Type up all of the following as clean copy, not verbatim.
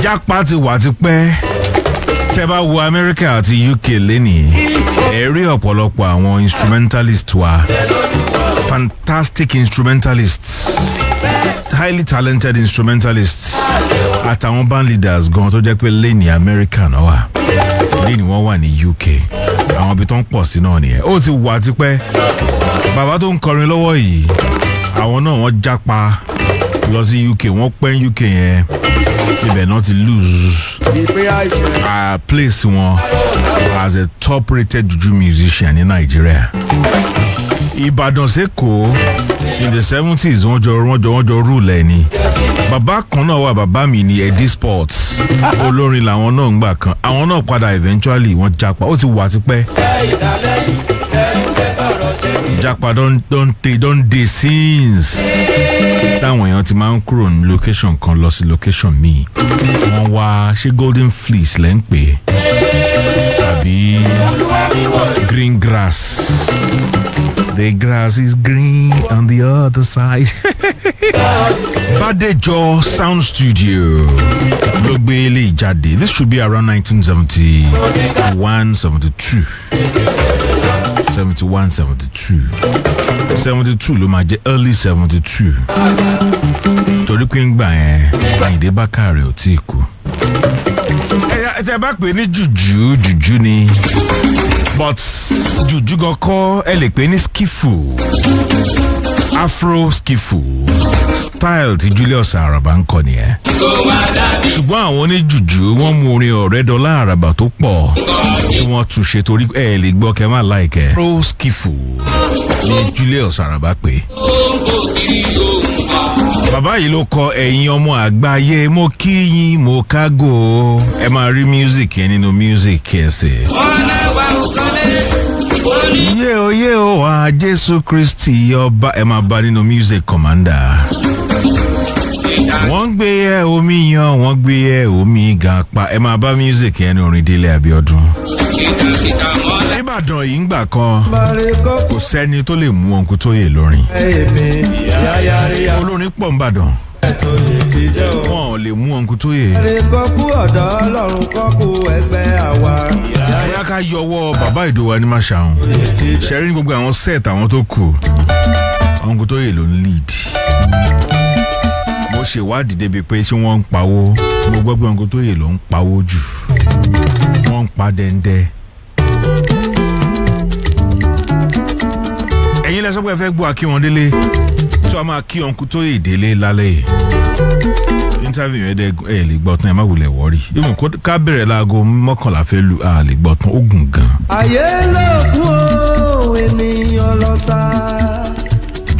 Japaa ti wà tipẹ́ tẹ́ bá wo America àti UK lẹ́nìí ẹ rí ọ̀pọ̀lọpọ̀ àwọn instrumentalists wa fantastic instrumentalists highly talented instrumentalists àtàwọn band leaders gan tó jẹ́ pé lẹ́nìí America náà wà lẹ́nìí wọ́n wà ní UK àwọn ibi tó ń pọ̀ sí náà nìyẹn ó ti wà tipẹ́ bàbá tó ń kọrin lọ́wọ́ yìí àwọn náà wọ́n Japaa lọ sí UK wọ́n pẹ́ UK yẹn ibẹ̀ náà ti lose place wọn as a top rated juju musician in Nigeria. Ìbàdàn seko in the 70s wọ́n jọ rule ẹni bàbá kan náà wà bàbá mi ní Eddie Sports olórin làwọn náà ń gbà kan àwọn náà padà eventually wọ́n Japaa ó ti wà tipẹ́ Japaa don dey since táwọn èèyàn ti máa ń kúrò ní location kan lọ sí location míì wọ́n wá ṣé Golden Fleece lẹ́ ń pè tàbí green grass. The grass is green on the other side. Badejo Sound Studio. Logbele Jade. This should be around 1971, 72. 71, 72. 72 ló máa jẹ́ early 72. Torí pé ń gbà yẹn, Àyìndé Bákàrè ò tí kú. Ẹ bá pè ní jùjú ni. But juju gan kọ́ ẹ lè pè ní skifu Afro skifu style tí Julius Araba ń kọ nìyẹn ṣùgbọ́n àwọn ní juju wọ́n mú orin Ọ̀rẹ́dọ́lá Araba tó pọ̀ tí wọ́n tún ṣe torí ẹ lè gbọ́ kẹ́ máa láìkẹ́ Afro skifu ní Julius Araba pé bàbá yìí ló kọ ẹ̀yin ọmọ àgbáyé mo kí yín mo kágò ẹ máa rí music yẹn nínú music ẹsẹ̀. Yé o wá Jésù Kristi ọba ẹ máa bá nínú music commander. Wọ́n gbé ẹ omi yan wọ́n gbé ẹ omi gàpá ẹ máa bá music yẹn ní orin Délé Abíọ́dún. Ìbàdàn yìí ń gbà kan kò sẹ́ni tó lè mú Uncle Toye lórin. Olórin pọ̀ ń bàdàn. Wọ́n ò lè mú Uncle Toye. Bóyá ká yọwọ́ bàbá Ìdòwà ní Máṣàun. Ṣẹ́rí gbogbo àwọn set àwọn tó kù. Uncle Toye ló ń lead. Mo ṣèwádìí débi pé ṣé wọ́n ń pawó. Mo gbọ́ pé Uncle Toye ló ń pawó jù. Wọ́n ń pa dẹ́ndẹ́. Ẹ̀yin lẹ sọ pé ẹ fẹ́ gbọ́ Akínwọndélé. So a máa kí Uncle Toye délé lálẹ́ yìí. Interview yẹn dẹ́ ẹ lè gbọ́ tán ẹ má wulẹ̀ wọ́rí. Even ká bẹ̀rẹ̀ láago 11 fẹ́ lu a lè gbọ́ tán ó gùn gan. Ayé ló kú o ènìyàn lọ sá.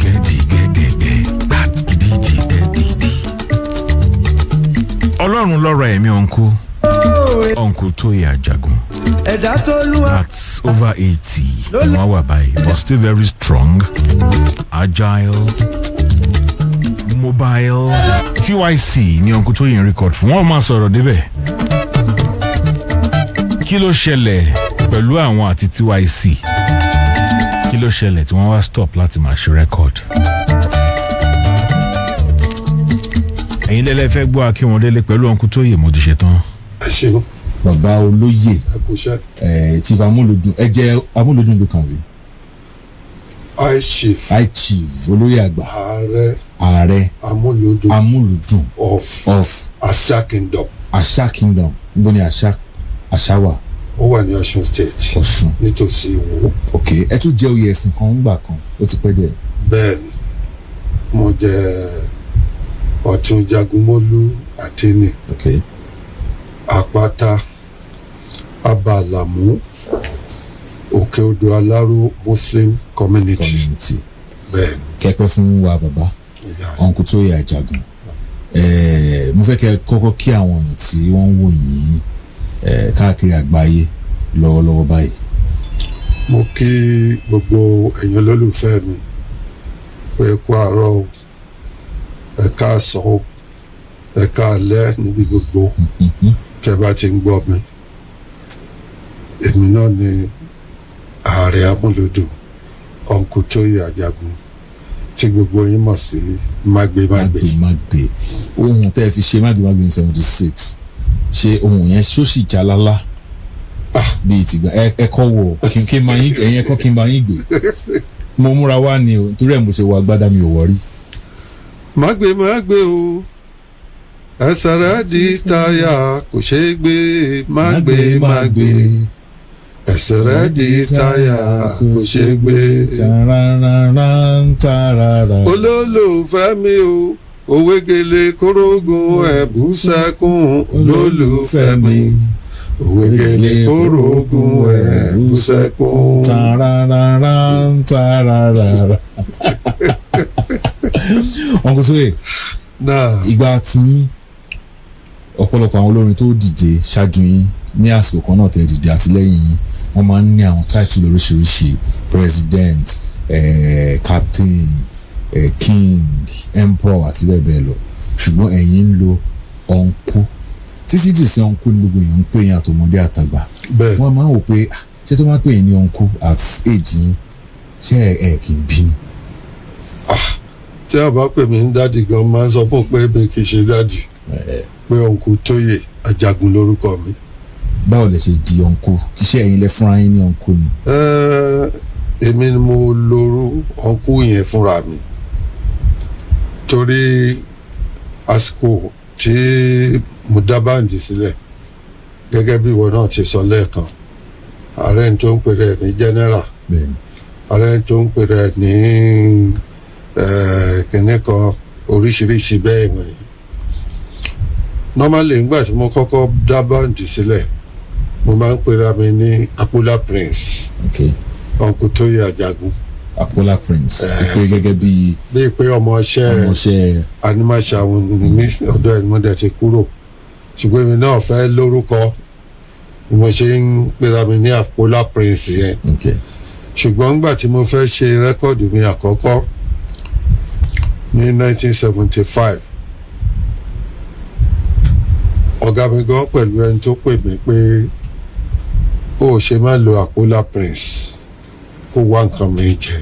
Gẹ́gẹ́ gbàgídíjì dẹ́dídì. Ọlọ́run lọ́rọ̀ ẹ̀mí Uncle Toye Ajagun. Ẹ̀dá tó lúwa. That's over 80 ni wọ́n wà báyìí but still very strong, agile, mobile. TYC ni Uncle Toye ń record fún wọn máa sọ̀rọ̀ débẹ̀. Kí ló ṣẹlẹ̀ pẹ̀lú àwọn àti TYC? Kí ló ṣẹlẹ̀ tí wọ́n wá stop láti máa ṣe record? Ẹ̀yin lẹ́lẹ́ fẹ́ gbọ́ Akínwọndélé pẹ̀lú Uncle Toye mo ti ṣe tán. Ẹ ṣeun. Bàbá olóyè chief amúlòdùn ẹ jẹ́ amúlòdùn ló kàn rí. High chief olóyè àgbà ààrẹ amúlòdùn of Àṣà kingdom. Àṣà kingdom níbo ni Àṣà wà? Ó wà ní Ọ̀ṣun state. Ọ̀ṣun nítòsí Ìwó. Ok ẹ tún jẹ́ oyè ẹ̀sìn kan ńgbà kan ó ti pẹ́ díẹ̀. Bẹ́ẹ̀ni mo jẹ́ Ọ̀tún Jagunmólú Àtẹni. Ok. Àpáta Abàlàmú Òkè Odò Aláró Muslim community. Bẹ́ẹ̀ni. Kẹ́pẹ́ fún wa bàbá Uncle Toye Ajagun. Mo fẹ́ kẹ́ kọ́kọ́ kí àwọn èèyàn tí wọ́n ń wò yín káàkiri àgbáyé lọ́wọ́lọ́wọ́ báyìí. Mo kí gbogbo ẹ̀yin olólùfẹ́ mi pé kú àárọ̀ o, ẹ káàsán o, ẹ káalẹ́ níbi gbogbo tẹ́ bá ti ń gbọ́ mi. Èmi náà ni ààrẹ amúlòdùn Uncle Toye Ajagun tí gbogbo yín mọ̀ sí mágbé. Ohun tẹ́ fi ṣe mágbé ní 76 ṣé ohun yẹn ṣó sì já lálá bíi tìgbà ẹ̀kọ́ wò kí n máa yín ẹ̀yìn ẹ̀kọ́ kí n máa yín gbé mo múra wá ni o torí ẹ̀ mo ṣe wọ agbádá mi ò wọ́rí. má gbé o ẹsẹ̀ rẹ̀ di táyà kò ṣeé gbé má gbé ẹsẹ̀ rẹ̀ di táyà kò ṣeé gbé. olólùfẹ́ mi o òwégele kórógùn ẹ̀bù sẹ́kùn olólùfẹ́ mi òwégele kórógùn ẹ̀bù sẹ́kùn. Uncle Toye ìgbà tí ọ̀pọ̀lọpọ̀ àwọn olórin tó dìde ṣáájú yín ní àsìkò kan náà tẹ̀ dìde àtìlẹ́yìn yín wọ́n máa ń ní àwọn title lóríṣiríṣi president captain king emperor àti bẹ́ẹ̀ bẹ́ẹ̀ lọ ṣùgbọ́n ẹ̀yin ń lo uncle títí dì sí uncle ní gbogbo èèyàn ń pè yín àtọmọdé àtàgbà wọ́n máa ń wò pé ṣé tó máa ń pè yín ní uncle at age yín ṣé ẹ kì í bínú. tí a bá pè mí ní dádì gan máa ń sọ fún pé mi kì í ṣe dádì pé Uncle Toye Ajagun lórúkọ mi. báwo lẹ ṣe di uncle kì í ṣe ẹ̀yin lẹ fúnra yín ní uncle ni. èmi ni mo lorú uncle yẹn fúnra mi torí àsìkò tí mo dá báǹdì sílẹ̀ gẹ́gẹ́ bí ìwọ náà ti sọ lẹ́ẹ̀kan ààrẹ tó ń pè rẹ̀ ní general ààrẹ tó ń pè rẹ̀ ní kìnní kan oríṣiríṣi bẹ́ẹ̀ wọ̀nyí. normally nígbà tí mo kọ́kọ́ dá báǹdì sílẹ̀ mo máa ń pera mi ní Apola Prince Uncle Toye Ajagun. Apola Prince ìpè gẹ́gẹ́ bí ìpè ọmọọṣẹ́ animaṣàwọn mi ọ̀dọ̀ ẹni mo dẹ̀ ti kúrò ṣùgbọ́n èmi náà fẹ́ lórúkọ ni mo ṣe ń pera mi ní Apola Prince yẹn. ṣùgbọ́n nígbà tí mo fẹ́ ṣe rẹ́kọ̀dù mi àkọ́kọ́ ní 1975 ọ̀gá mi gan pẹ̀lú ẹni tó pè mí pé ó ṣe máa lo Apola Prince kó wá nǹkan mi jẹ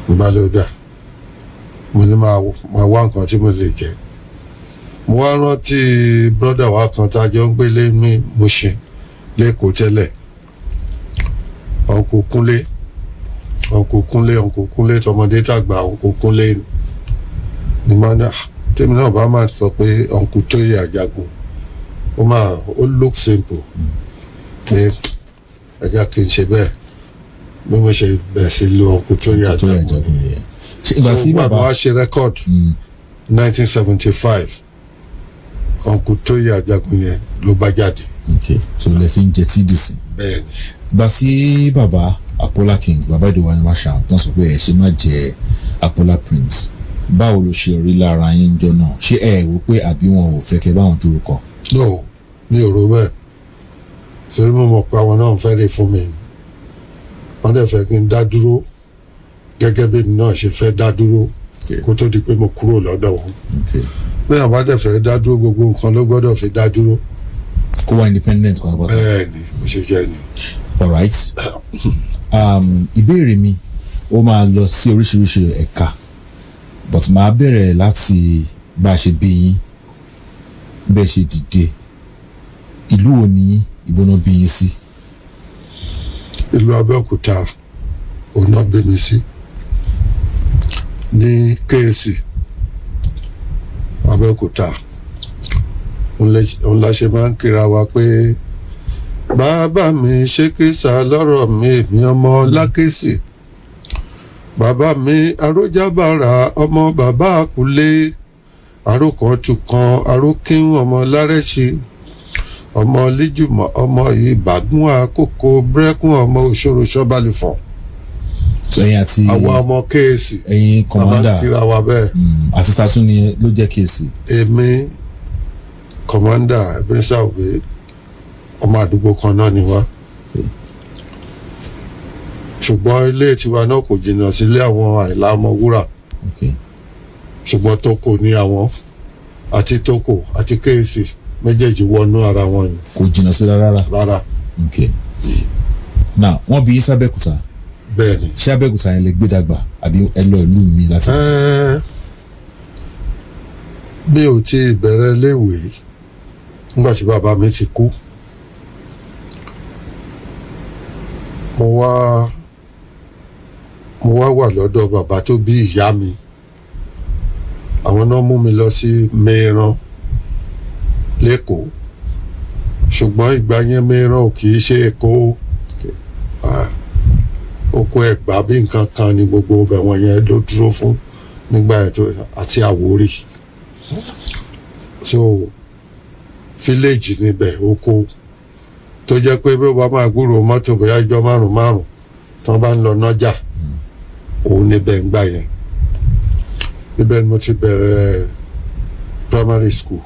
mo bá ló dà mo ní máa wá nǹkan tí mo lè jẹ. mo wá rántí brọ́dà wa kan tá a jọ ń gbélé ní Mùṣín lẹ́kọ̀ọ́ tẹ́lẹ̀ Uncle Kúnlé tọmọdé tàgbà Uncle Kúnlé ni máa ní tèmi náà bá máa sọ pé Uncle Toye Ajagun ó look simple pé ẹja kì í ṣe bẹ́ẹ̀ bí mo ṣe bẹ̀rẹ̀ sí lo Uncle Toye Ajagun ìgbà tí bàbá wa ṣe record 1975 Uncle Toye Ajagun yẹn ló bá jáde. so lè fi ń jẹ TDC. bẹ́ẹ̀ni. ìgbà tí bàbá Apola King bàbá ìdòwà ni wọ́n ṣe àwọn tó ń sọ pé ẹ ṣe má jẹ Apola Prince báwo ló ṣe rí lára yín jọ náà ṣé ẹ wò pé àbí wọn ò fẹ́ kẹ́ báwọn dúró no mi ò rò bẹ́ẹ̀ torí mo mọ̀ pé àwọn náà ń fẹ́ lè fún mi wọ́n dẹ̀ fẹ́ kí n dá dúró gẹ́gẹ́ bí mi náà ṣe fẹ́ dá dúró kó tó di pé mo kúrò lọ́dọ̀ wọn bí àwọn bá dẹ̀ fẹ́ dá dúró gbogbo nǹkan ló gbọ́dọ̀ fi dá dúró. kó wá independent kó wá. bẹ́ẹ̀ ni mo ṣe jẹ́ ni. alright ìbéèrè mi ó máa lọ sí oríṣiríṣi ẹ̀ka but máa bẹ̀rẹ̀ láti bá a ṣe bí yín bẹ́ẹ̀ ṣe dìde ìlú wo ni ìbọnà bí yín sí. ìlú Abẹ́òkúta òun náà bí mi sí ní kéèsì Abẹ́òkúta òun la ṣe máa ń kíra wa pé bàbá mi ṣe kísà lọ́rọ̀ mi èmi ọmọ lákèsì bàbá mi arójábàrà ọmọ bàbá àkúlé arókan tukàn arókín ọmọ lárẹ́sì ọmọ lẹ́jùmọ̀ ọmọ ìbàgún àkókò brẹ́kún ọmọ òṣòro ṣọ́bàlìfọ̀n. ẹ̀yin àti àwọn ọmọ kéèsì ẹ̀yin kọ̀mọ́dà àbá kíra wa bẹ́ẹ̀. àti tatún ni ló jẹ́ kéèsì. èmi kọ̀mọ́dà Ebenezer Obey ọmọ àdúgbò kan náà ni wá ṣùgbọ́n ilé tiwa náà kò jìnnà sílé àwọn Àyìnlá Ọmọwúrà ṣùgbọ́n Tókò ní àwọn àti Tókò àti kéèsì méjèèjì wọnú ara wọn ni. kò jìnnà sí rárá. now wọ́n bí sábẹ́kúta. bẹ́ẹ̀ni. ṣé Abẹ́òkúta yẹn lè gbé dàgbà àbí ẹ lọ ìlú mi láti. mi ò tí ì bẹ̀rẹ̀ léèwé nígbà tí bàbá mi ti kú mo wá wà lọ́dọ̀ bàbá tó bí ìyá mi àwọn náà mú mi lọ sí Mẹ́ran lẹ́kọ̀ọ́ ṣùgbọ́n ìgbà yẹn Mẹ́ran ò kì í ṣe Èkó oko Ẹ̀gbá bí nǹkan kan ni gbogbo ọbẹ̀ wọn yẹn ló dúró fún nígbà ètò àti Àwórì so village níbẹ̀ oko tó jẹ́ pé bí ó bá máa gbúrò mọ́tò bóyá ìjọ márùn tí wọ́n bá ń lọ nájà òun níbẹ̀ ń gbà yẹn ibẹ̀ ni mo ti bẹ̀rẹ̀ primary school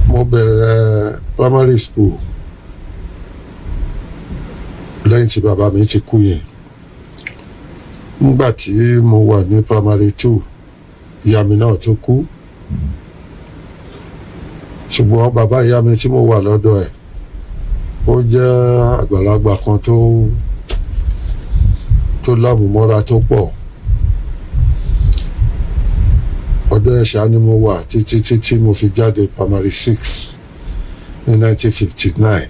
mo bẹ̀rẹ̀ primary school lẹ́yìn tí bàbá mi ti kú yẹn nígbà tí mo wà ní primary 2 ìyá mi náà tó kú ṣùgbọ́n bàbá ìyá mi tí mo wà lọ́dọ̀ ẹ̀ ó jẹ́ àgbàlagbà kan tó lámùmọ́ra tó pọ̀ ọ̀dọ̀ ẹ̀ ṣá ni mo wà títí mo fi jáde primary 6 ní 1959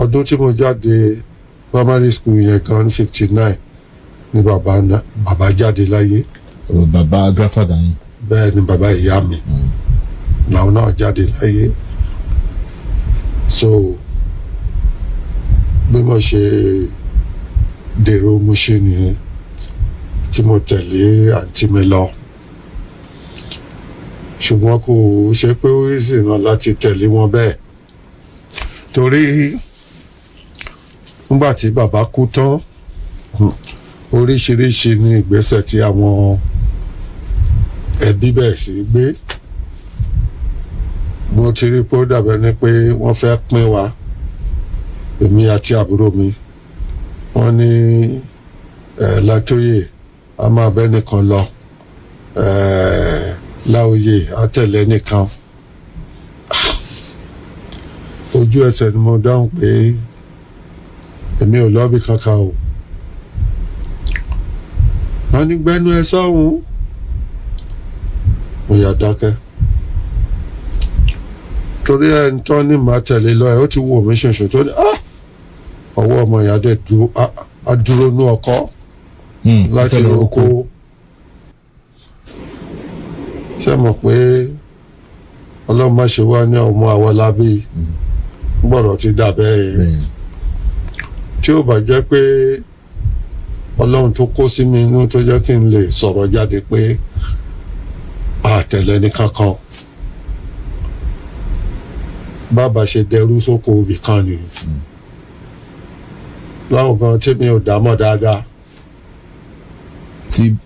ọdún tí mo jáde primary school yẹn kan ní 59 ni bàbá jáde láyé. Bàbá grandfather yín. Bẹ́ẹ̀ ni bàbá ìyá mi làwọn náà jáde láyé so bí mo ṣe dèrò Mùṣín nìyẹn tí mo tẹ̀lé àǹtí mi lọ ṣùgbọ́n kò ṣe pé ó easy náà láti tẹ̀lé wọn bẹ́ẹ̀ torí nígbà tí bàbá kú tán oríṣiríṣi ní ìgbésẹ̀ tí àwọn ẹbí bẹ́ẹ̀ sì gbé mo ti rí pé ó dàbẹ̀ ni pé wọ́n fẹ́ pín wa èmi àti àbúrò mi wọ́n ní Látóyè a máa bẹ́ nìkan lọ Láòyè á tẹ̀lé nìkan ojú ẹsẹ̀ ni mo dáhùn pé èmi ò lọ́bì kankan o wọ́n ní gbẹ́nu ẹ sọ́hùn mo yà dákẹ́ torí ẹni tó ní màá tẹ̀lé lọ ẹ̀ ó ti wò mí ṣoṣo tó ní ọwọ́ ọmọ ìyá dẹ̀ dúró ní ọkọ́ láti roko ṣé mọ̀ pé ọlọ́run má ṣe wá ní ọmọ àwọlábí gbọ́dọ̀ ti dà bẹ́ẹ̀ tí ó bá jẹ́ pé ọlọ́run tó kó sí mi inú tó jẹ́ kí n lè sọ̀rọ̀ jáde pé àtẹ̀lẹ́ ní kankan bàbá ṣe dẹrú sóko ibì kan ni láwọn kan tí mi ò dámọ̀ dáadáa.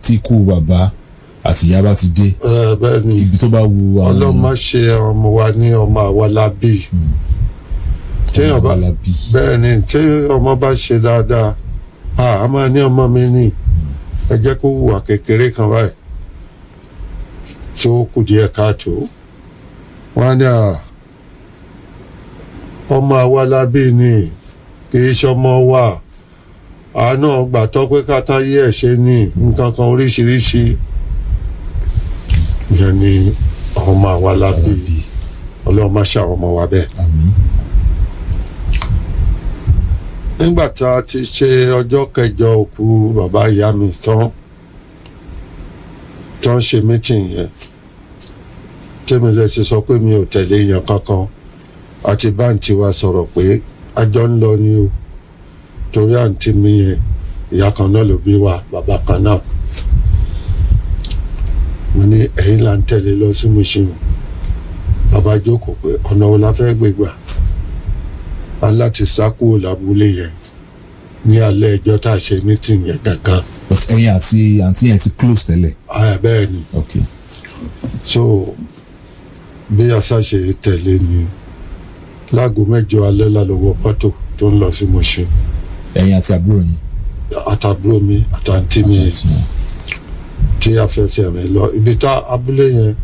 tí kú bàbá àti ìyá bá ti dé bẹ́ẹ̀ ni ibi tó bá wu àwọn ọlọ́run má ṣe ọmọ wa ní ọmọ àwọlábí téèyàn bá bẹ́ẹ̀ ni tí ọmọ bá ṣe dáadáa a máa ní ọmọ mi ní ẹ jẹ́ kó hùwà kékeré kan báyìí tí ó kù díẹ̀ káàtó wọ́n á ní ọmọ àwọlábí ni kì í ṣọmọ wa àánú gbàtọ́ pé káta yí ẹ̀ ṣe ní nǹkan kan oríṣiríṣi yẹn ni ọmọ àwọlábí ọlọ́run má ṣe àwọn ọmọ wa bẹ́ẹ̀. Àmín. nígbà tá a ti ṣe ọjọ́ kẹjọ òkú bàbá ìyá mi tán ṣe mítìn yẹn tèmi lè ti sọ pé mi ò tẹ̀lé èèyàn kankan àti báǹtì wa sọ̀rọ̀ pé àjọ ń lọ ni o torí àǹtí mi yẹn ìyá kan náà ló bí wa bàbá kan náà mo ní ẹ̀yin là ń tẹ̀lé lọ sí Mùṣín bàbá jókòó pé ọ̀nà wo la fẹ́ gbé gbà aláti sá kúrò lábúlé yẹn ní alẹ́ ẹjọ́ tá a ṣe mítìn yẹn gangan. but ẹ̀yin àti àǹtí yẹn ti close tẹ́lẹ̀. bẹ́ẹ̀ ni. okay. so bí asa ṣe tẹ̀lé ni láago 8 alẹ́ lálọ́wọ́ mọ́tò tó ń lọ sí Mùṣín. ẹ̀yin àti àbúrò yín. àtàbúrò mi àtàǹtí mi tí a fẹsẹ̀ rìn lọ ibi tá abúlé yẹn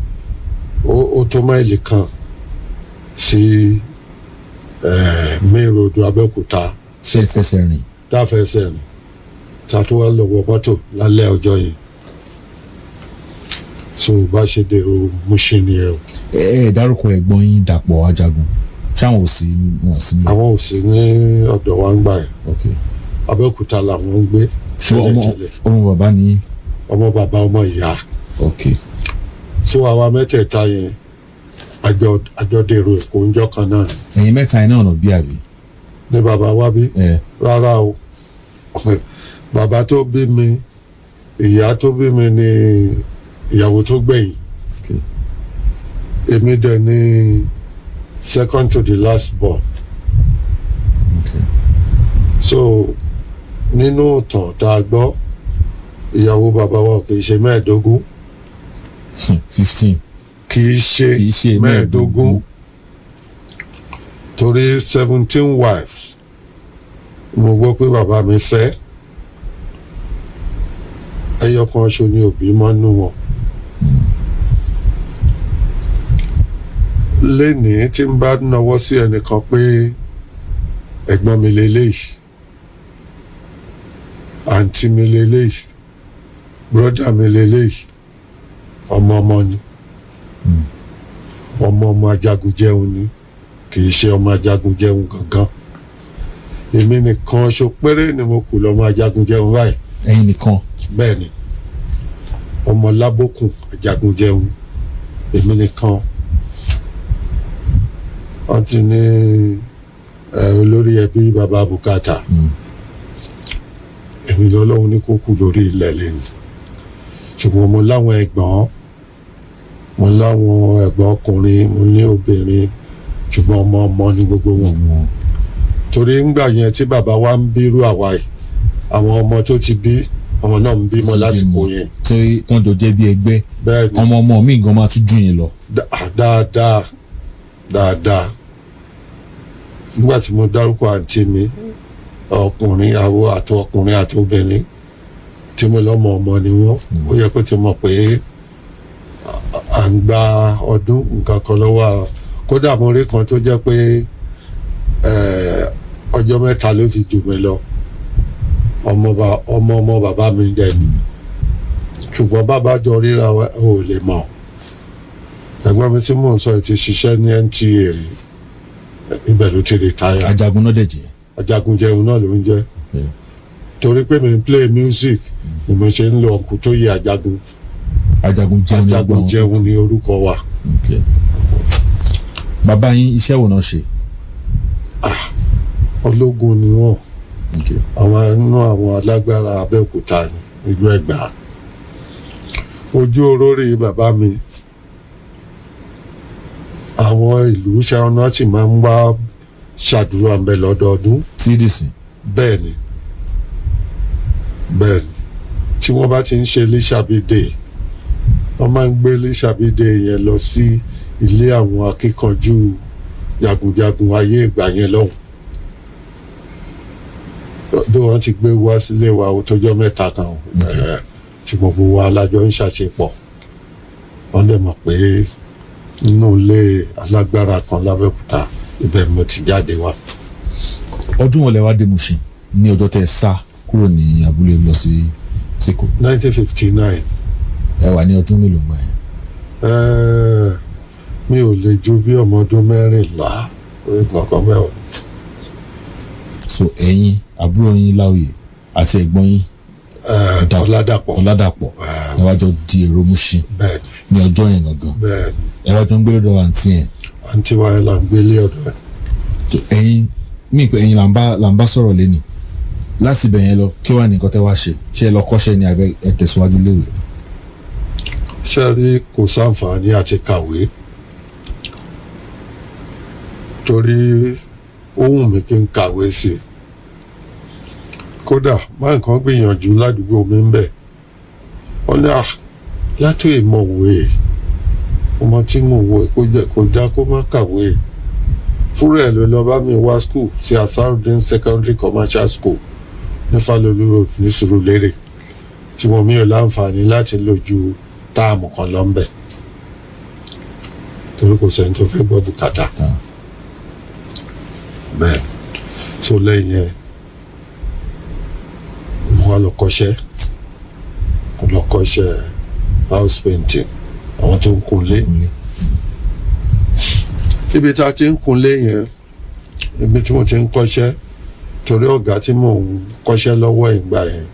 ó tó máìlì kan sí main road Abẹ́òkúta. ṣé ẹ fẹsẹ̀ rìn. tá a fẹsẹ̀ rìn tá a tó wá lọ́wọ́ mọ́tò lálẹ́ ọjọ́ yìí so bá ṣe dèrò Mushin ni ẹ. ẹ dárúkọ ẹ̀gbọ́n yín Dàpọ̀ Ajagun ṣáwọn ò sí wọn sí mi. àwọn ò sí ní ọ̀dọ̀ wa ń gbà yẹn. okay. Abẹ́òkúta làwọn ń gbé. ṣé ọmọ bàbá ni. ọmọ bàbá ọmọ ìyá. okay. so àwa mẹ́tẹ̀ẹ̀ta yẹn àjọ dèrò Èkó ńjọ́ kan náà. ẹ̀yin mẹ́ta yẹn náà bí àbí. ní bàbá wa bí. rárá o bàbá tó bí mi ìyá tó bí mi ni ìyàwó tó gbẹ̀yìn. èmi dẹ̀ ni second to the last born. so nínú ìtàn tá a gbọ́ ìyàwó bàbá wa kì í ṣe 15. 15. kì í ṣe 15 torí 17 wives mo gbọ́ pé bàbá mi fẹ́ ẹyọ kan ṣo ni òbí mọ́ nú wọn. lénìí tí n bá nawọ́ sí ẹnìkan pé ẹ̀gbọ́n mi lélẹ́yìí àǹtí mi lélẹ́yìí bírọ́dà mi lélẹ́yìí ọmọ ni ọmọ Ajagun jẹun ni kì í ṣe ọmọ Ajagun jẹun gangan èmi nìkan ṣo péré ni mo kù lọ́mọ Ajagun jẹun báyìí. ẹ̀yin nìkan. bẹ́ẹ̀ ni ọmọ Lábókùn Ajagun jẹun èmi nìkan. wọ́n ti ní olórí ẹbí bàbá bùkátà èmi lọ́lọ́run ní kó kú lórí ilẹ̀ lẹ́nu ṣùgbọ́n mo láwọn ẹ̀gbọ́n ọkùnrin mo ní obìnrin ṣùgbọ́n ọmọ ní gbogbo wọn. torí ńgbà yẹn tí bàbá wa ń bírú àwa yìí àwọn ọmọ tó ti bí ọmọ náà ń bímọ lásìkò yẹn. tí wọ́n jọ jẹ́ bí ẹgbẹ́ ọmọ mi gan máa tún jù yín lọ. dáadáa nígbà tí mo dárúkọ àǹtí mi ọkùnrin àti obìnrin tí mo lọ́mọ ọmọ ni wọ́n ó yẹ kó ti mọ̀ pé à ń gba ọdún nǹkan kan lọ́wọ́ ara kódà mo rí kan tó jẹ́ pé ọjọ́ mẹ́ta ló fi jù mí lọ ọmọ bàbá mi dẹ̀ ni ṣùgbọ́n bàbá jọ ríra ò lè mọ̀ ẹ̀gbọ́n mi tí mò ń sọ ẹ̀ ti ṣiṣẹ́ ní NTA rí ibẹ̀ ló ti retire. Ajagun náà dẹ̀ jẹ́. Ajagun jẹun náà ló ń jẹ́ torí pé mi ń play music ni mo ṣe ń lo Uncle Toye Ajagun. Ajagun jẹun ní orúkọ wa. bàbá yín iṣẹ́ wo náà ṣe. ológun ni wọ́n àwọn alágbára Abẹ́òkúta ìlú Ẹ̀gbá ojú orórì bàbá mi àwọn ìlú ṣáná sì máa ń wá ṣàdúrà ń bẹ lọ́dọọdún. cdc. bẹ́ẹ̀ ni tí wọ́n bá ti ń ṣe Lísàbídé wọ́n máa ń gbé Lísàbídé yẹn lọ sí ilé àwọn akíkanjú jagunjagun ayé ìgbà yẹn lọ́hùn. bí wọ́n ti gbé wá sílé wa ó tọ́jọ́ mẹ́ta kan ṣùgbọ́n gbogbo wa lájọ ń ṣàṣepọ̀ wọ́n dẹ̀ mọ̀ pé nínú ilé alágbára kan l'Abẹ́òkúta ibẹ̀ mo ti jáde wá. ọdún wo lẹ wá dé Mushin ní ọjọ́ tẹ́ sá kúrò ní abúlé lọ sí Seko. 1959. ẹ wà ní ọdún mélòó gbà yẹn. mi ò lè ju bí ọmọ ọdún 14 orí kankan bẹ́ẹ̀ o. so ẹ̀yin àbúrò yín Láòyè àti ẹ̀gbọ́n yín Ọládàpọ̀ ẹ wá jọ di èrò Mushin ní ọjọ́ yẹn gangan ẹ wá jọ ń gbé lọ́dọ̀ àǹtí yẹn. àǹtí wa yẹn là ń gbélé ọ̀dọ̀ ẹ̀. so ẹ̀yin mí pé ẹ̀yin là ń bá sọ̀rọ̀ lẹ́nìí láti ibẹ̀ yẹn lọ kí wàá ní nǹkan tẹ́ wá ṣe ṣé ẹ lọ kọ́ṣẹ́ ní abẹ́ ẹ tẹ̀síwájú léwe. ṣé rí kò sáǹfààní àti kàwé torí ó wù mí kí n kàwé sí i kódà máa nǹkan gbìyànjú ládùúgbò mi ń bẹ̀ wọ́n ní látò ìmọ̀wé ọmọ tí mo wọ kò já kó má kàwé fúnra ẹ̀ ló lọ bá mi wá school sí Asarudin Secondary Commercial School ní Fálolú Road ní Sùúrùlérè tí mo mi ò láǹfààní láti lò ju táàmù kan lọ́nbẹ̀ torí kò sẹ́ni tó fẹ́ gbọ́ bùkátà bẹ́ẹ̀ so lẹ́yìn ẹ̀ mo wá lọ kọ́ṣẹ́ house painting àwọn tó ń kunlé ibi tá a ti ń kunlé yẹn ibi tí mo ti ń kọ́ṣẹ́ torí ọ̀gá tí mò ń kọ́ṣẹ́ lọ́wọ́ ìgbà yẹn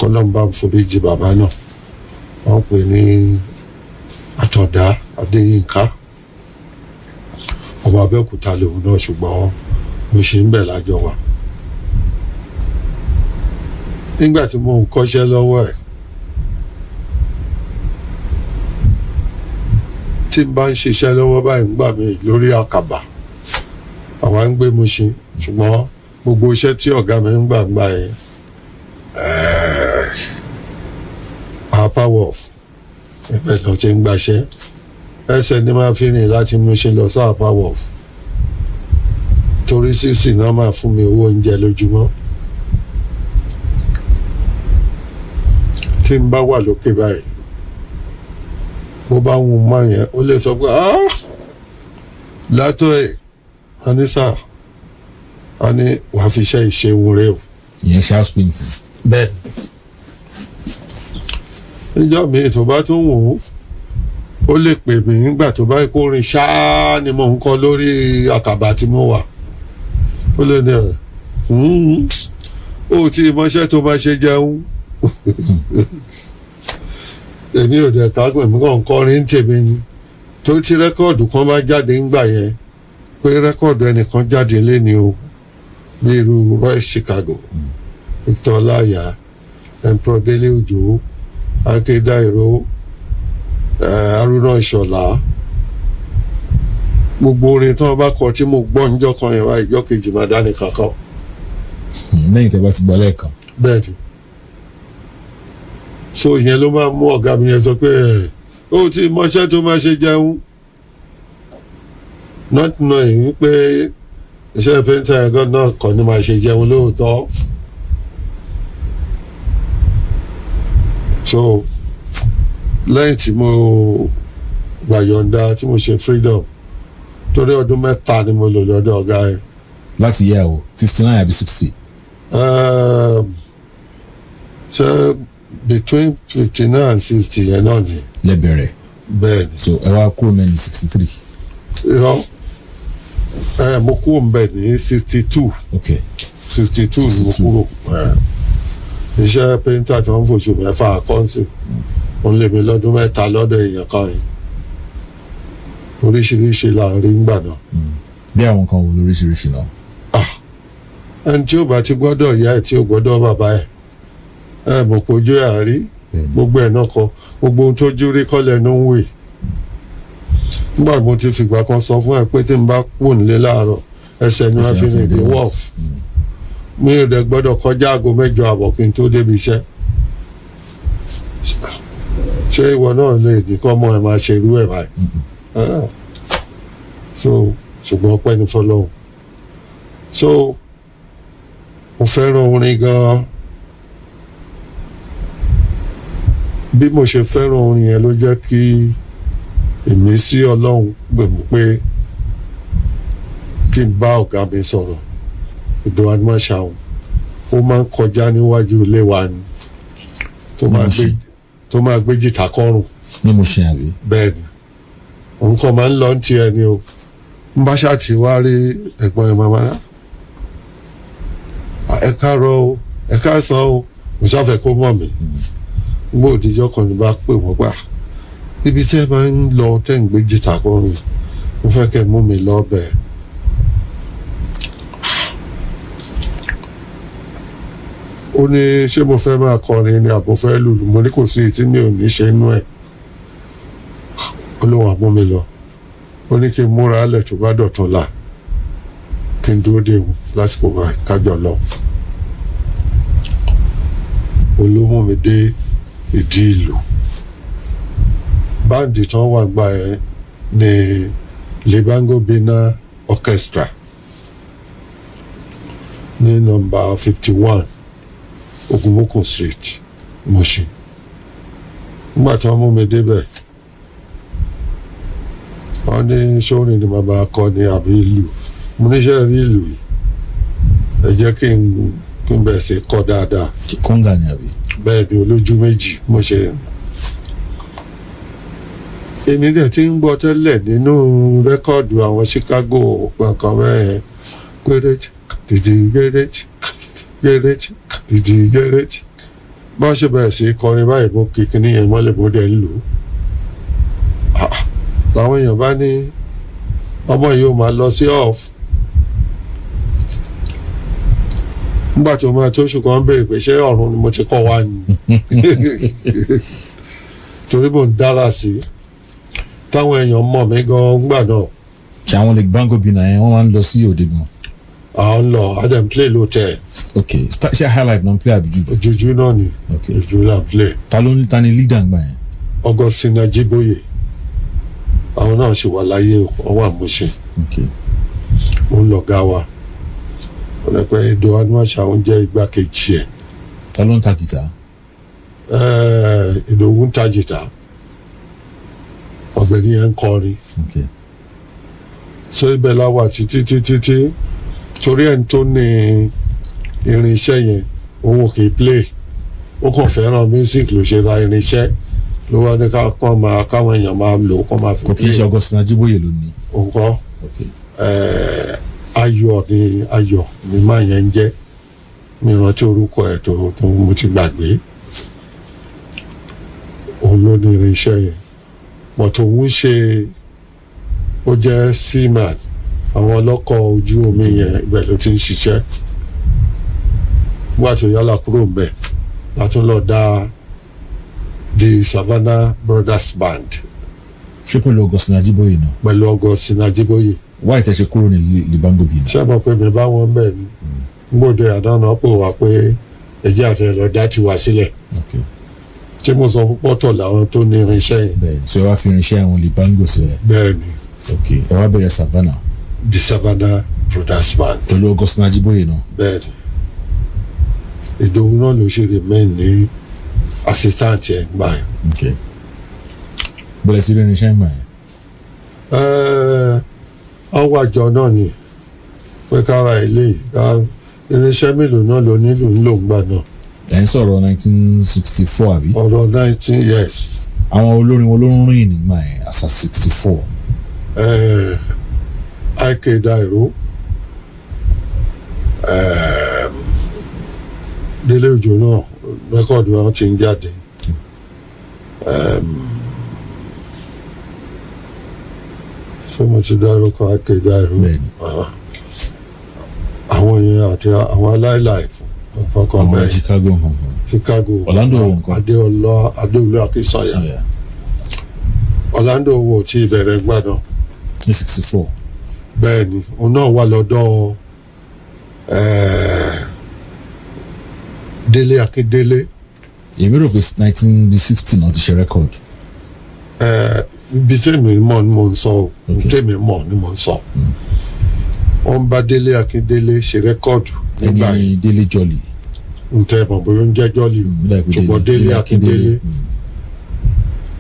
kọ́lọ́mbà foríjì bàbá náà wọ́n pè ní Àtọ̀dá Adéyínká ọmọ Abẹ́òkúta lòun náà ṣùgbọ́n mo ṣe ń bẹ̀ lájọ wa nígbà tí mo ń kọ́ṣẹ́ lọ́wọ́ ẹ̀ tí n bá ń ṣiṣẹ́ lọ́wọ́ báyìí ń gbà mí lórí àkàbà àwa ń gbé Mushin ṣùgbọ́n gbogbo iṣẹ́ tí ọ̀gá mi ń gbà yẹn Upper Wharf ẹgbẹ́ lọ ti ń gbaṣẹ́ ẹsẹ̀ ni máa fi rìn láti Mushin lọ sí Upper Wharf torí sísì náà máa fún mi owó oúnjẹ lójúmọ́ tí n bá wà lókè báyìí bó bá ń mọ yẹn ó lè sọ pé látọ̀ ẹ̀ anisa a ní wàá fi iṣẹ́ ìṣeun rẹ o. ìyẹn house painting. bẹ́ẹ̀ níjọ́ mi tó bá tún wò ó lè pè mí nígbà tó bá kó rin ṣáá ni mò ń kọ lórí àkàbà tí mo wà ó lè ní ó tí mọṣẹ́ tó máa ṣe jẹun èmi ò dẹ̀ ká pè mí kàn kọrin tèmi ni tó tí rẹ́kọ̀dù kan bá jáde ńgbà yẹn pé rẹ́kọ̀dù ẹnìkan jáde léni o bí irú Roy Chicago Victor Ọláìyá Emperor Délé Òjó Akédáìró Haruna Ìṣọ̀lá gbogbo orin tí wọ́n bá kọ tí mo gbọ́ níjọ́ kan yẹn wá ìjọ́ kejì máa dání kankan. lẹ́yìn tẹ́ bá ti gbọ́ lẹ́ẹ̀kan. bẹ́ẹ̀ ni so ìyẹn ló máa mú ọ̀gá mi yẹn sọ pé ó ti mọṣẹ́ tó máa ṣe jẹun not knowing pé iṣẹ́ pẹ́ńtà ẹ̀gọ́ náà kọ́ ni máa ṣe jẹun lóòótọ́ so lẹ́yìn tí mo gbàyọ̀ǹda tí mo ṣe freedom torí ọdún mẹ́ta ni mo lò lọ́dọ̀ ọ̀gá yẹn. láti yẹ o 59 àbí 60. ṣé between 59 and 60 yẹn náà ni. lẹ́bẹ̀rẹ̀. bẹ́ẹ̀ ni. so ẹ wá kúrò mẹ́rin 63. irọ́ mo kúrò mbẹ̀ ní 62. ok 62 ni mo kúrò. iṣẹ́ pẹ́ńtà tí wọ́n ń fòṣù mẹ́fà kọ́ńsì wọ́n lé mi lọ́dún mẹ́ta lọ́dọ̀ èèyàn kan yìí oríṣiríṣi láàrin ńgbà náà. bí àwọn kan wò lóríṣiríṣi náà. ẹni tí ó bá ti gbọ́dọ̀ ìyá ẹ̀ tí ó gbọ́dọ̀ bàbá ẹ̀ mọ̀ kó ojú ẹ̀ àrí gbogbo ẹ̀ náà kọ gbogbo ohun tó jú rí kọ́lẹ̀ ló ń wè. nígbà mo ti fìgbà kan sọ fún ẹ pé tí n bá kú nílé láàárọ̀ ẹsẹ̀ ni wọ́n fi rìn dé wọ́ọ̀f mi ò dẹ̀ gbọ́dọ̀ kọjá aago 8:30 kí n tó débi iṣẹ́. ṣé ìwọ náà lè nìkan mọ ẹ máa ṣerú ẹ̀ báyìí. so ṣùgbọ́n ọpẹ́ ní fọlọ́hún so mo fẹ́ràn orin gan-an bí mo ṣe fẹ́ràn orin yẹn ló jẹ́ kí ìmísí Ọlọ́run gbèmí pé kí n bá ọ̀gá mi sọ̀rọ̀ ìdùn adúmáṣàwọn ó máa ń kọjá níwájú ilé wa ni tó máa gbé jìtá kọ́rùn. ní mo ṣe àbí. bẹ́ẹ̀ ni òun kàn máa ń lọ ti ẹni o ń bá ṣáàtì wá rí ẹ̀gbọ́n ẹ̀ màmá rà ẹ káàárọ̀ o ẹ káàsán o mo ṣàfẹ́ kó mọ̀ mí gbọ́ òdìjọ́ kan ní bá pè wọ́n gbà ibi tẹ́ ẹ máa ń lọ tẹ́ ń gbé jìtá kọrin mo fẹ́ kẹ́ mú mi lọ bẹ́ẹ̀. ó ní ṣé mo fẹ́ máa kọrin ni àbò fẹ́ lùlù mo ní kò sí èyí tí mi ò ní ṣe inú ẹ̀ ó lóun àmú mi lọ ó ní kí n múra lẹ̀ tó bá dọ̀tún là kí n dúró dé lásìkò kájọ lọ olómú mi dé ìdí ìlú báńdì tán wà gbà ẹ ní Libango Bina Orchestra ní nọ́mbà 51 Ogunmokun Street Mushin nígbà tí wọ́n mú mi débẹ̀ wọ́n ní sórin ni màmá kọ ní àbí ìlú mo níṣẹ́ rí ìlú yìí ẹ jẹ́ kí n bẹ̀rẹ̀ sí kọ́ dáadáa. kóńgà ni àbí. bẹ́ẹ̀ ni olójú méjì mo ṣe èmi dẹ̀ ti ń gbọ́ tẹ́lẹ̀ nínú rẹ́kọ̀dù àwọn Chicago kankan mẹ́rin gẹ́rẹ́jì dìdì gẹ́rẹ́jì gẹ́rẹ́jì dìdì gẹ́rẹ́jì bá ṣe bẹ̀rẹ̀ sí kọrin báyìí mo kíkiní yẹn mọ́lẹ̀ mo dẹ̀ ń lò ó làwọn èèyàn bá ní ọmọ yìí ó máa lọ sí off nígbà tó máa tó oṣù kan béèrè pé ṣé ọ̀run ni mo ti kọ́ wa ni torí mo ń dára sí i táwọn èèyàn mọ̀ mí gan gbà náà. ṣé àwọn lè gbáǹgò bí náà wọ́n máa ń lọ sí òde gan. à ń lọ adam play lóòótẹ́. ok ṣé highlife náà ń play àbí Juju. Juju náà ni Juju là ń play. ta ni leader ń gbà yẹn. Augustine Ajiboye àwọn náà ṣì wà láyé ọwọ́ àmúṣe. ó ń lọ gá wa ó lè pẹ́ Edo Anuacha ń jẹ́ igbákejì ẹ̀. ta ló ń ta gìtá. Ìdòwú ń ta gìtá ọ̀gbẹ́ni yẹn ń kọrin. so ibẹ̀ la wà títí torí ẹni tó ní irinṣẹ́ yẹn òun kì í play ó kàn fẹ́ràn music ló ṣe ra irinṣẹ́ ló wá ní káwọn èèyàn máa lò kó máa fi play. kò kí n ṣe Augustine Ajiboye ló ní. òǹkọ́ ayọ̀ ni máa yẹn ń jẹ́ mi rántí orúkọ ẹ̀ tó mo ti gbàgbé òun ló ní irinṣẹ́ yẹn mọ̀tò òun ṣe ó jẹ́ seaman àwọn ọlọ́kọ̀ ojú omi yẹn ibẹ̀ ló ti ń ṣiṣẹ́ wá tó yálà kúrò ń bẹ̀ látún lọ dá the Savannah Brothers Band. ṣé pẹ̀lú Augustine Ajiboye náà. pẹ̀lú Augustine Ajiboye. wáyé tẹ̀ ṣe kúrò ní libango bí náà. ṣé mo pé mi bá wọn bẹ̀ ni gbọ́dọ̀ àdáná pè wá pé ẹ̀jẹ̀ àti ẹ̀rọ dá ti wá sílẹ̀. ṣé mo sọ púpọ̀ tọ̀ làwọn tó ní irinṣẹ́ yẹn. bẹ́ẹ̀ni sọ wá fi irinṣẹ́ àwọn libango sílẹ̀. bẹ́ẹ̀ni. ok ẹ wá bẹ̀rẹ̀ Savannah. the Savannah Brothers Band. pẹ̀lú Augustine Ajiboye náà. bẹ́ẹ̀ni Ìdòwú náà ló ṣe remain ní assistant yẹn gbà yẹn. ok bẹ̀rẹ̀ sí irinṣẹ́ ìgbà yẹn. àwọn àjọ náà ni pé kára ilé irinṣẹ́ mélòó náà ló nílò ńlò ńgbà náà. ẹ̀ ń sọ̀rọ̀ 1964 àbí. ọ̀rọ̀ 19 yes. àwọn olórin wo ló ń rìn nígbà yẹn àṣà 64. Ike Dairo Délé Òjò náà rẹ́kọ̀dù wọn ti ń jáde. ṣé mo ti dárúkọ Ike Dairo. àwọn yẹn àti àwọn aláìláì kankan bẹ́ẹ̀. Chicago Orlando nǹkan. Adéolú Akínsànyà Orlando owó tí ìbẹ̀rẹ̀ gbàdán. ní 64. bẹ́ẹ̀ ni òun náà wà lọ́dọ̀ Délé Akíndélé. èmi rò pé 1960 náà ti ṣe record. ibi tèmi mọ̀ ni mo ń sọ tèmi mọ̀ ni mo ń sọ. wọ́n bá Délé Akíndélé ṣe rẹ́kọ̀dù nígbà yìí. ẹni Délé Jolly. n tẹ mọ̀ bóyá ń jẹ́ Jolly ṣùgbọ́n Délé Akíndélé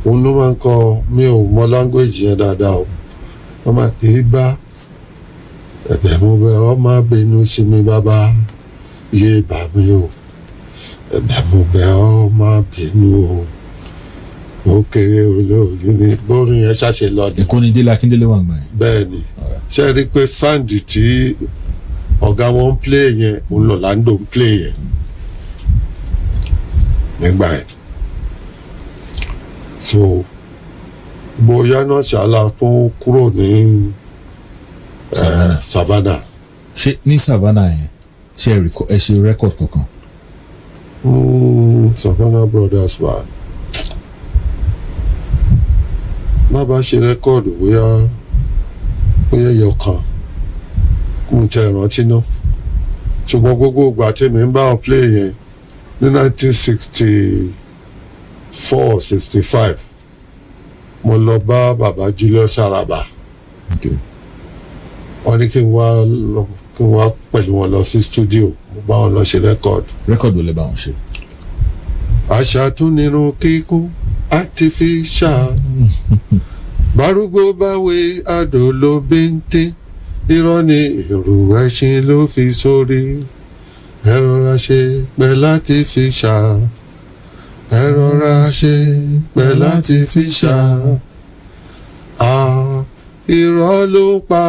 òun ló máa ń kọ mi ò mọ language yẹn dáadáa o wọ́n máa kì í bá ẹ̀bẹ̀ mo bẹ̀ ọ́ máa bínú sí mi bàbá yé bà mí o ẹ̀bẹ̀ mo bẹ̀ ọ́ máa bínú o ó kéré olóòyìn ni bórin yẹn ṣàṣe lọ ni. èkó ni Délé Akíndélé wà gbà yẹn. bẹ́ẹ̀ ni ṣe rí i pé sáǹdì tí ọ̀gá wọn ń play yẹn òun Orlando ń play yẹn nígbà yẹn so bóyá náà ṣàlà tó kúrò ní Savannah. ṣé ní Savannah yẹn ẹ ṣe record kankan. Savannah Brothers Band bàbá ṣe rẹ́kọ̀dù bóyá ẹyọ kan kò tẹ ìrántí náà ṣùgbọ́n gbogbo ìgbà tèmi ń bá wọn play yẹn ní 1964-65 mo lọ bá bàbá Julius Araba wọ́n ní kí n wá pẹ̀lú wọn lọ sí studio mo bá wọn lọ ṣe rẹ́kọ̀dù. rẹ́kọ̀dù lè bá wọn ṣe. àṣà tún nínú kíkún artificial bárúgbó báwe àdó ló bíntín irọ́ ni èrò ẹṣin ló fi sórí ẹ rọra ṣe pẹ̀lú artificial ẹ rọra ṣe pẹ̀lú artificial irọ́ ló ń pa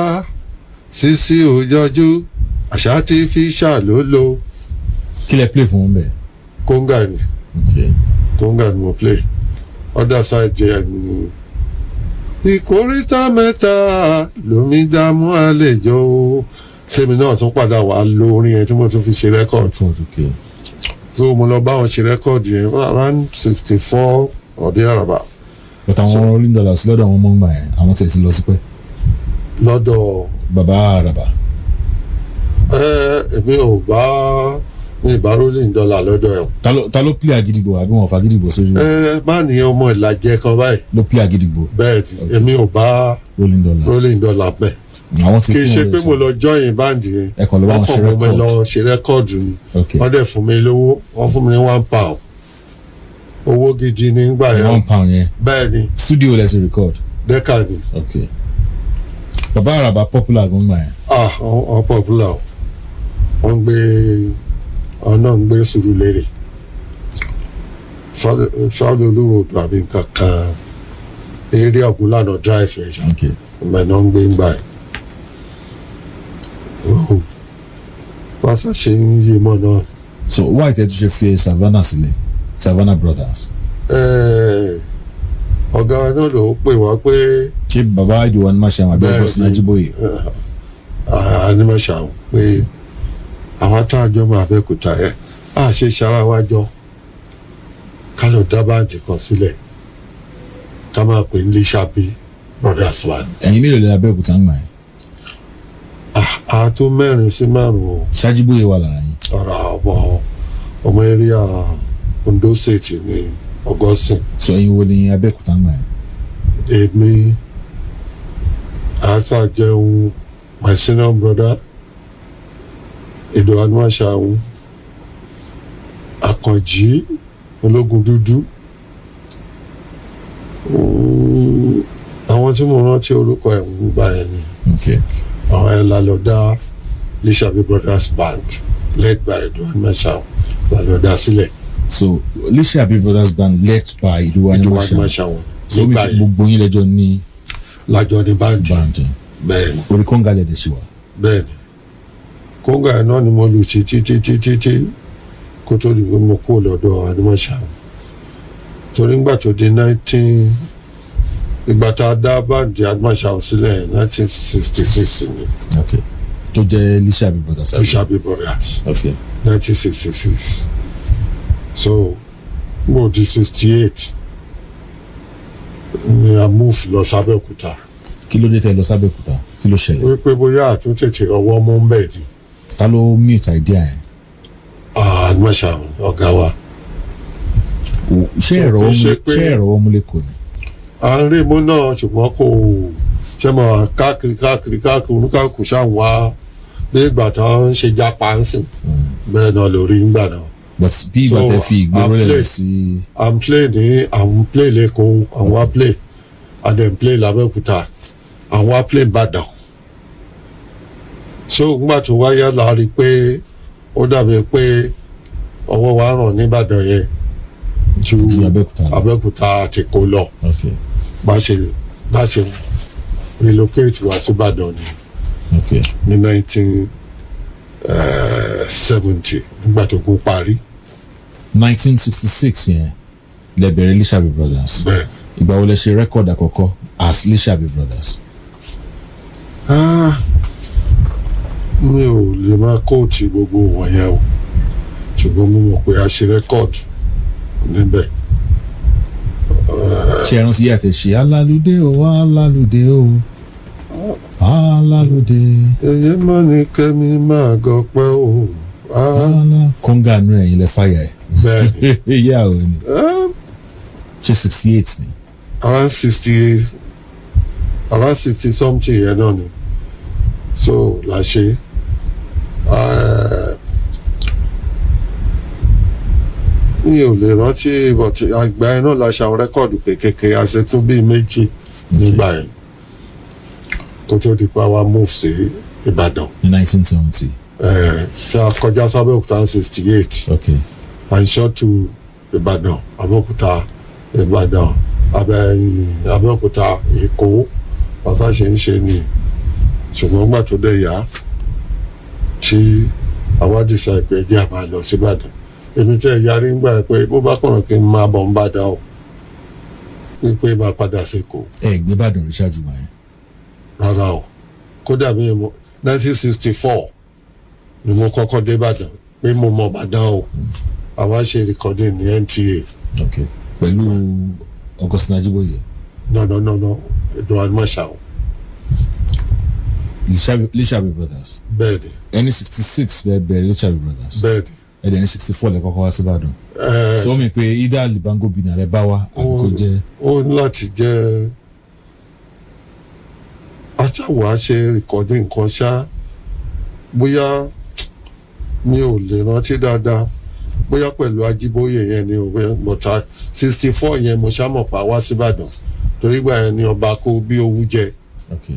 Sisi òjọ́jú àṣà tí fi ṣàlólò. kí lẹ play fún wọn bẹ́ẹ̀. Konga ni Konga ni mo play other side jẹ́ ìkórìtà mẹ́ta lomi dààmú àlejò tèmi náà tún padà wà lórí yẹn tí mo tún fi ṣe rẹ́kọ̀d so mo lọ bá wọn ṣe rẹ́kọ̀d yẹn around 64 or thereabout. but àwọn rolling dollars lọ́dọ̀ àwọn ọmọ ọgbà yẹn àwọn tẹ̀ sí lọ sí pẹ́. lọ́dọ̀ bàbá àràbà. èmi ò bá ní ìbá rolling dollar lọ́dọ̀ ẹ̀. ta ló play àgídìgbò àbí wọn fa àgídìgbò sójú. má nìyẹn ọmọ ìlàjẹ kan báyìí. ló play àgídìgbò. bẹ́ẹ̀ ni èmi ò bá rolling dollar pẹ́. àwọn ti kì í ṣe pé mo lọ join báńdì yẹn. ẹ kàn ló bá wọn ṣe rẹ́kọ̀dù. mo lọ ṣe rẹ́kọ̀dù ni. wọ́n dẹ̀ fún mi lówó wọ́n fún mi ní £1. owó gidi ní gbà yẹn. £1 yẹn. bẹ́ẹ̀ ni. studio lẹ́sìn record. dẹ́ka ni. ok bàbá àràbà popular gan gbà yẹn. wọ́n popular wọ́n gbé ọ̀nà ń gbé Sùúrùlérè ṣáàlú olóròdù àbí nǹkan kan eré Ògúnlànà drive ẹ̀ ṣá ìgbà náà ń gbé ń gbà ẹ̀ wọ́n ṣàṣe ń yé mọ́ náà. so why tẹ́ tún ṣe fi Savannah sílẹ̀ Savannah Brothers. ọ̀gá wa náà ló pè wá pé. ṣé bàbá ìdíwọ́ ni máa ṣe àwọn abẹ́rẹ́ bọ́sùn Ajíbóyè. ní máa ṣe àwọn pé àwọn tá a jọ máa Abẹ́òkúta ẹ̀ á ṣe ṣara wa jọ ká lọ dá báǹdì kan sílẹ̀ ká máa pè ní Lishabi Brothers wa. ẹ̀yin mélòó lè Abẹ́òkúta ń gbà yẹn. a tó 4 sí 5 o. Ṣájíbóyè wà lára yín. ọ̀rọ̀ ọmọ area Ondo State ní Augustine. sọ ẹ̀yin wo ni Abẹ́òkúta ń gbà yẹn. èmi àṣà jẹun my senior brother Èdò Adúmáṣàun Àkànjí ológun dúdú àwọn tí mo rántí orúkọ ẹ̀ ń gbà yẹn ni àwọn ẹ̀ la lọ dá Lishabi Brothers Band led by Èdò Adúmáṣàun la lọ dá sílẹ̀. so Lishabi Brothers Band led by Èdò Adúmáṣàun so gbogbo yín lẹ́jọ́ ní. lájọ ní báńdì bẹ́ẹ̀ ni. orí kóńgà lẹ́dẹ̀ sí wa. bẹ́ẹ̀ ni kóńgà ẹ̀ náà ni mo lù títí kó tó di pé mo kó lọ́dọ̀ Adúmáṣàun torí ńgbà tó di 19 ìgbà tá a dá báńdì Adúmáṣàun sílẹ̀ 1966 ni. ok tó jẹ́ Lishabi Brothers. Lishabi Brothers. ok 1966 so mo di 68 ni a move lọ sábẹ́òkúta. kí ló dé tẹ́ lọ sábẹ́òkúta kí ló ṣẹlẹ̀. wípé bóyá àtúntètè ọwọ́ mú ń bẹ̀ ni. ta ló mute idea yẹn. Adúmáṣàun ọ̀gá wa. ṣé ẹ̀rọ wọn múlẹ̀ kò ní. à ń rí mú náà ṣùgbọ́n kò ṣe mọ̀ káàkiri oníkàkùn ṣàwọn bí ìgbà tó ń ṣe Japaa ń sìn bẹ́ẹ̀ náà lórí ń gbà náà. but bí ìgbà tẹ́ fi ìgbéró lẹ̀ sí. I'm play ní àwọn play lẹ́kọ̀ọ́ àwọn play and then play l'Abẹ́òkúta àwọn play Ìbàdàn so nígbà tó wáyé la rí pé ó dàbí pé ọwọ́ wa ràn ní Ìbàdàn yẹn ju Abẹ́òkúta àti Èkó lọ bá ṣe relocate wá sí Ìbàdàn ní 1970 nígbà tó kún parí. 1966 yẹn lẹ bẹ̀rẹ̀ Lishabi Brothers. ìgbà wo lẹ ṣe rẹ́kọ̀dì àkọ́kọ́ as Lishabi Brothers. mi ò lè máa kóòtù gbogbo wọ̀nyẹn o ṣùgbọ́n mo mọ̀ pé a ṣe rẹ́kọ̀dì níbẹ̀. ṣé ẹran sí yàtọ̀ ṣe alálùdé o alálùdé o alálùdé. èyí mọ́ ni kẹ́mi máa gọpẹ́ o. kóńgà nù ẹ̀yìn lẹ fàyà ẹ̀. bẹ́ẹ̀ni. ìyá o ni. ṣe 68 ni. around 60 something yẹn náà ni so la ṣe mi ò lè rántí but àgbà yẹn náà la ṣe àwọn rẹ́kọ̀dù kékeré àṣẹ tó bíi méjì nígbà yẹn kó tó di pa wa move sí Ìbàdàn. ní 1970. ṣe àkọjá sábẹ́òkúta 68. okay. àìsàn to Ìbàdàn Abẹ́òkúta Ìbàdàn Abẹ́òkúta Èkó bàtà ṣe ń ṣe ni ṣùgbọ́n gbà tó dẹ̀ yá tí àwádìí sọ pé ẹjẹ́ àmà lọ síbàdàn èmi tẹ́ yarí ń gbà pé bó bá kọ̀ràn kí n máa bọ̀ ń bá dá o wípé máa padà sẹ́kọ̀ọ́. ẹ gbé Ìbàdàn rí ṣáájú wa yẹn. rárá o kódà mi mo 1964 ni mo kọ́kọ́ dé Ìbàdàn pé mo mọ Ìbàdàn o àwa ṣe recording ní NTA. ok pẹ̀lú Augustine Ajiboye. no Edward Marshall. Lishabi Brothers. bẹ́ẹ̀ni. ẹni 66 lẹ bẹ̀rẹ̀ Lishabi Brothers. bẹ́ẹ̀ni. ẹ̀dẹ̀ ní 64 lẹ kọ́kọ́ wá sí Ìbàdàn. so mi pe ida libango bina rẹ bá wa àbí kò jẹ́. ó láti jẹ́ aṣáwọ̀ àṣe recording kan ṣá bóyá mi ò lè rántí dáadáa bóyá pẹ̀lú Ajíbóyè yẹn ni ò bọ̀tà 64 yẹn mo ṣá mọ̀ pa wá sí Ìbàdàn torí gbà yẹn ni ọba kó bí owú jẹ. okay.